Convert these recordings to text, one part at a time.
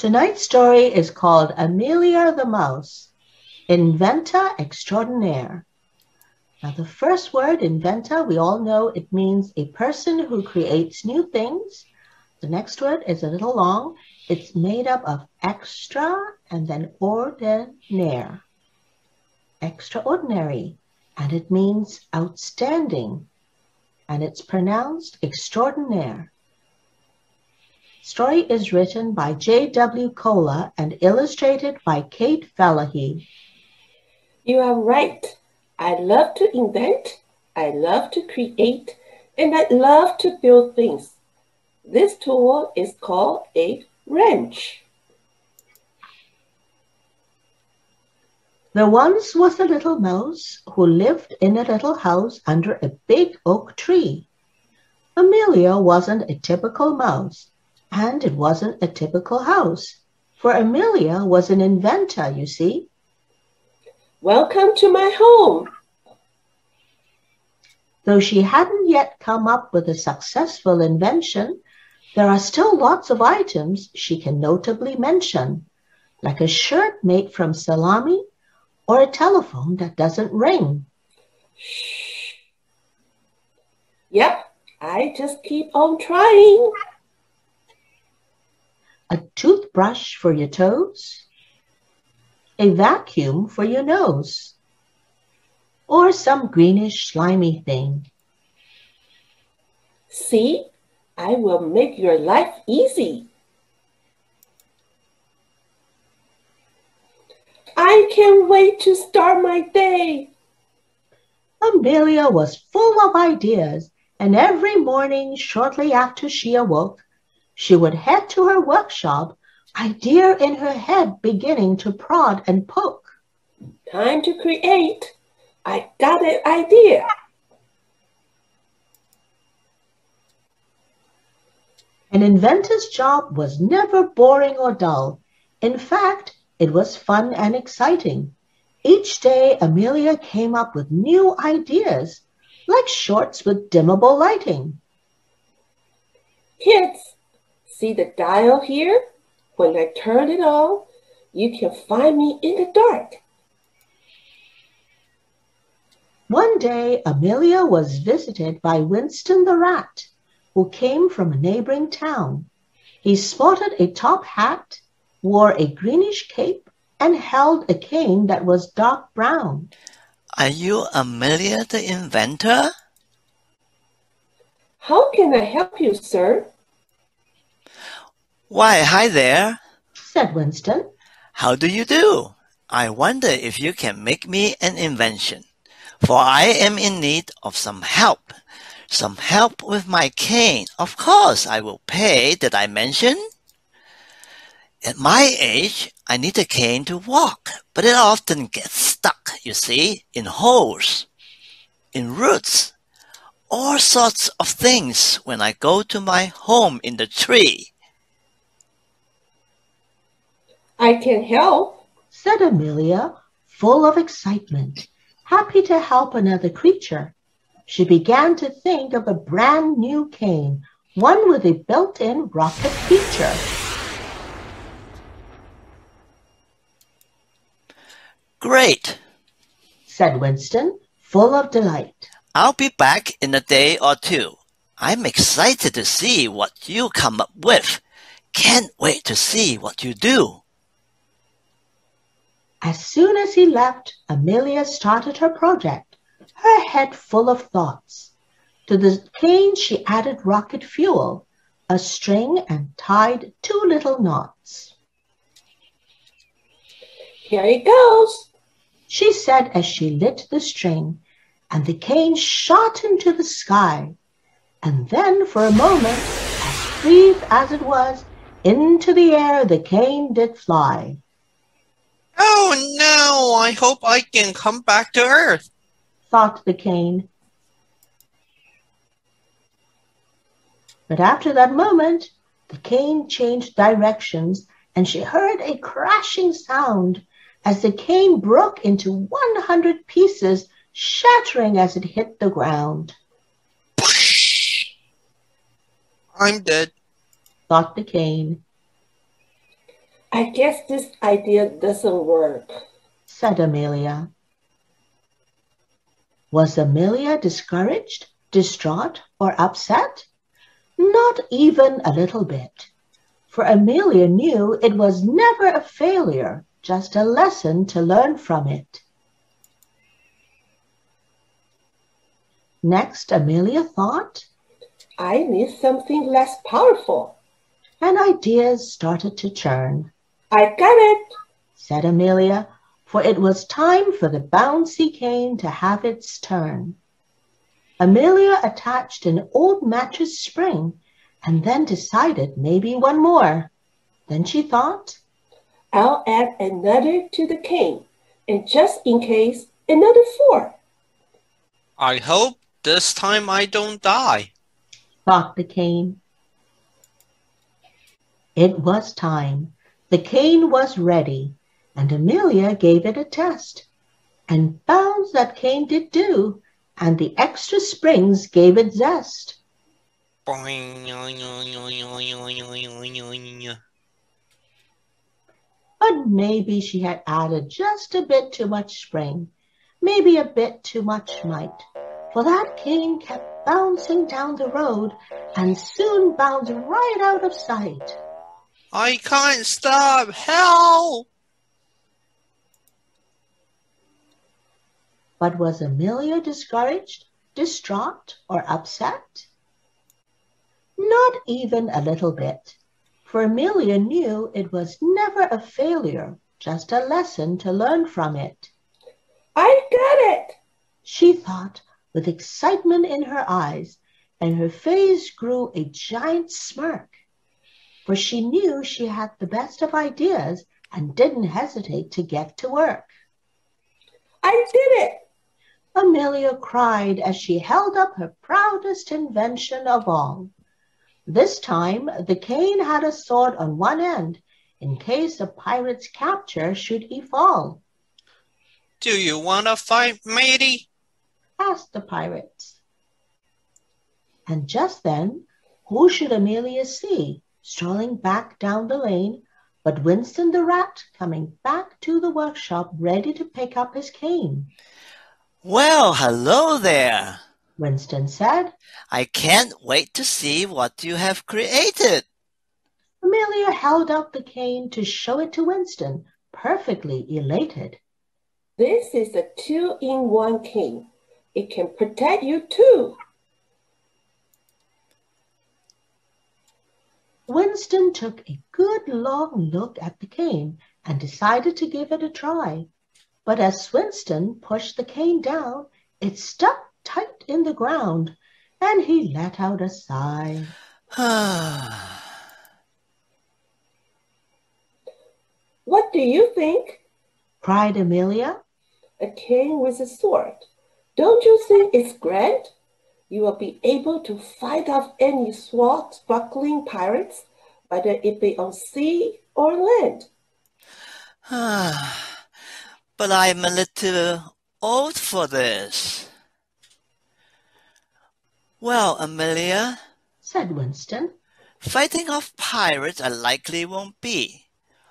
Tonight's story is called Amelia the Mouse, Inventor Extraordinaire. Now the first word, inventor, we all know it means a person who creates new things. The next word is a little long. It's made up of extra and then ordinaire. Extraordinary, and it means outstanding, and it's pronounced extraordinaire. Story is written by J.W. Kohler and illustrated by Kate Fallahy. You are right. I love to invent, I love to create, and I love to build things. This tool is called a wrench. There once was a little mouse who lived in a little house under a big oak tree. Amelia wasn't a typical mouse, and it wasn't a typical house, for Amelia was an inventor, you see. Welcome to my home. Though she hadn't yet come up with a successful invention, there are still lots of items she can notably mention, like a shirt made from salami or a telephone that doesn't ring. Shh. Yep, I just keep on trying. A toothbrush for your toes, a vacuum for your nose, or some greenish slimy thing. See, I will make your life easy. I can't wait to start my day. Amelia was full of ideas, and every morning shortly after she awoke, she would head to her workshop, idea in her head beginning to prod and poke. Time to create. I got an idea. An inventor's job was never boring or dull. In fact, it was fun and exciting. Each day, Amelia came up with new ideas, like shorts with dimmable lighting. Kids, see the dial here? When I turn it on, you can find me in the dark. One day, Amelia was visited by Winston the rat, who came from a neighboring town. He sported a top hat, wore a greenish cape, and held a cane that was dark brown. Are you Amelia the inventor? How can I help you, sir? Why, hi there, said Winston. How do you do? I wonder if you can make me an invention, for I am in need of some help. Some help with my cane. Of course, I will pay. Did I mention? At my age, I need a cane to walk, but it often gets stuck, you see, in holes, in roots, all sorts of things when I go to my home in the tree. I can help, said Amelia, full of excitement, happy to help another creature. She began to think of a brand new cane, one with a built-in rocket feature. Great, said Winston, full of delight. I'll be back in a day or two. I'm excited to see what you come up with. Can't wait to see what you do. As soon as he left, Amelia started her project, her head full of thoughts. To the cane she added rocket fuel, a string, and tied 2 little knots. Here it goes, she said as she lit the string, and the cane shot into the sky. And then, for a moment, as brief as it was, into the air the cane did fly. Oh no, I hope I can come back to Earth, thought the cane. But after that moment, the cane changed directions, and she heard a crashing sound as the cane broke into 100 pieces, shattering as it hit the ground. I'm dead, thought the cane. I guess this idea doesn't work, said Amelia. Was Amelia discouraged, distraught, or upset? Not even a little bit, for Amelia knew it was never a failure, just a lesson to learn from it. Next, Amelia thought, I need something less powerful. And ideas started to churn. I got it, said Amelia, for it was time for the bouncy cane to have its turn. Amelia attached an old mattress spring and then decided maybe one more. Then she thought, I'll add another to the cane, and just in case, another 4. I hope this time I don't die, thought the cane. It was time. The cane was ready, and Amelia gave it a test. And bounds that cane did do, and the extra springs gave it zest. But maybe she had added just a bit too much spring, maybe a bit too much might, for that cane kept bouncing down the road and soon bounced right out of sight. I can't stop, help! But was Amelia discouraged, distraught, or upset? Not even a little bit, for Amelia knew it was never a failure, just a lesson to learn from it. I got it, she thought with excitement in her eyes, and her face grew a giant smirk, for she knew she had the best of ideas and didn't hesitate to get to work. I did it, Amelia cried as she held up her proudest invention of all. This time, the cane had a sword on one end, in case a pirate's capture should he fall. Do you want to fight, matey? asked the pirates. And just then, who should Amelia see, strolling back down the lane, but Winston the rat coming back to the workshop ready to pick up his cane. Well, hello there, Winston said. I can't wait to see what you have created. Amelia held out the cane to show it to Winston, perfectly elated. This is a 2-in-1 cane. It can protect you too. Winston took a good long look at the cane and decided to give it a try. But as Winston pushed the cane down, it stuck tight in the ground, and he let out a sigh. What do you think? cried Amelia. A cane with a sword. Don't you think it's great? You will be able to fight off any swashbuckling pirates, whether it be on sea or land. But I'm a little old for this. Well, Amelia, said Winston, fighting off pirates I likely won't be,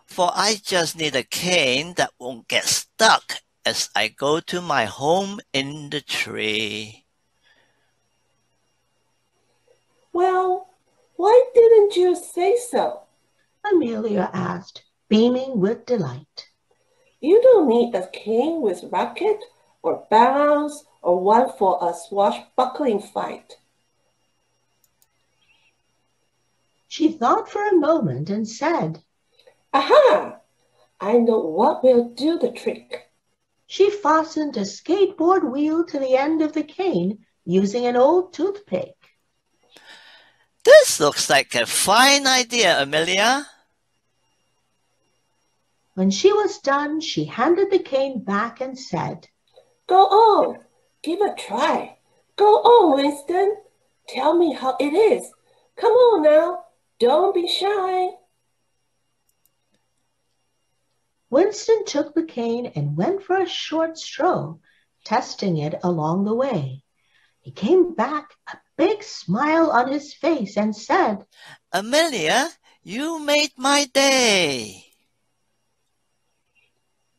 for I just need a cane that won't get stuck as I go to my home in the tree. Well, why didn't you say so? Amelia asked, beaming with delight. You don't need a cane with racket or bounce or one for a swashbuckling fight. She thought for a moment and said, Aha! I know what will do the trick. She fastened a skateboard wheel to the end of the cane using an old toothpick. This looks like a fine idea, Amelia. When she was done, she handed the cane back and said, Go on, give a try. Go on, Winston. Tell me how it is. Come on now, don't be shy. Winston took the cane and went for a short stroll, testing it along the way. He came back, a big smile on his face, and said, Amelia, you made my day.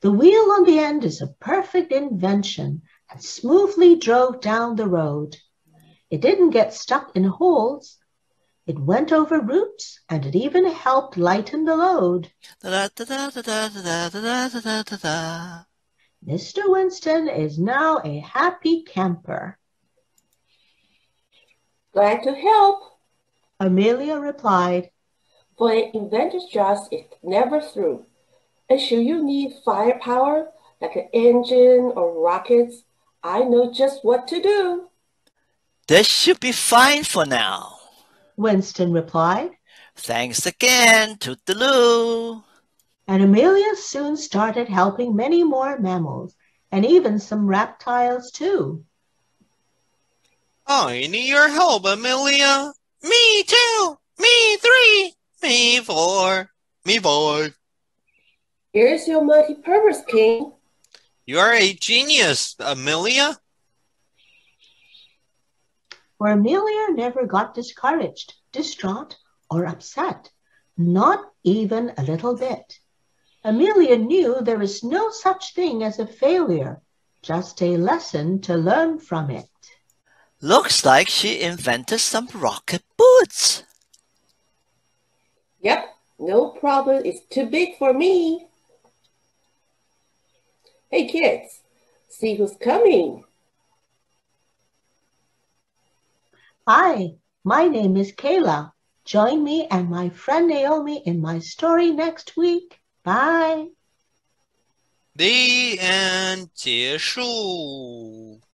The wheel on the end is a perfect invention and smoothly drove down the road. It didn't get stuck in holes. It went over roots, and it even helped lighten the load. Mr. Winston is now a happy camper. Glad to help, Amelia replied. for an inventor's job is never through. And should you need firepower, like an engine or rockets, I know just what to do. This should be fine for now. Winston replied. Thanks again, Toodaloo. And Amelia soon started helping many more mammals, and even some reptiles too. I need your help, Amelia. Me two, me three, me four, me five. Here's your multi-purpose king. You're a genius, Amelia. For Amelia never got discouraged, distraught, or upset, not even a little bit. Amelia knew there is no such thing as a failure, just a lesson to learn from it. Looks like she invented some rocket boots. Yep, no problem. It's too big for me. Hey kids, see who's coming. Hi, my name is Kayla. Join me and my friend Naomi in my story next week. Bye. The end. 结束。